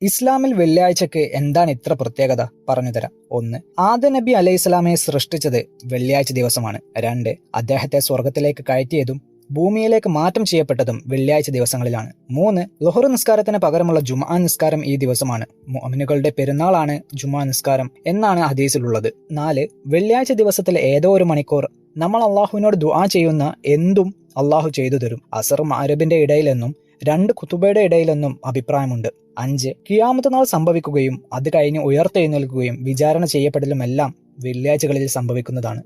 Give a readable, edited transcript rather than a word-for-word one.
ഇസ്ലാമിൽ വെള്ളിയാഴ്ചക്ക് എന്താണ് ഇത്ര പ്രത്യേകത പറഞ്ഞുതരാം. 1. ആദം നബി അലൈഹിസ്സലാമയെ സൃഷ്ടിച്ചത് വെള്ളിയാഴ്ച ദിവസമാണ്. 2. അദ്ദേഹത്തെ സ്വർഗത്തിലേക്ക് കയറ്റിയതും ഭൂമിയിലേക്ക് മാറ്റം ചെയ്യപ്പെട്ടതും വെള്ളിയാഴ്ച ദിവസങ്ങളിലാണ്. 3. ളുഹർ നിസ്കാരത്തിന് പകരമുള്ള ജുമുഅ നിസ്കാരം ഈ ദിവസമാണ്. മുഅ്മിനുകളുടെ പെരുന്നാളാണ് ജുമുഅ നിസ്കാരം എന്നാണ് ഹദീസിലുള്ളത്. 4. വെള്ളിയാഴ്ച ദിവസത്തിൽ ഏതോ ഒരു മണിക്കൂർ നമ്മൾ അള്ളാഹുവിനോട് ദുആ ചെയ്യുന്ന എന്തും അള്ളാഹു ചെയ്തു തരും. അസർ മഅരിബിന്റെ ഇടയിലെന്നും 2 ഖുതുബയുടെ ഇടയിലെന്നും അഭിപ്രായമുണ്ട്. 5. ഖിയാമത്ത് നാൾ സംഭവിക്കുകയും അത് കഴിഞ്ഞ് ഉയർത്തെഴുന്നേൽക്കുകയും വിചാരണ ചെയ്യപ്പെടലുമെല്ലാം വെള്ളിയാഴ്ചകളിൽ സംഭവിക്കുന്നതാണ്.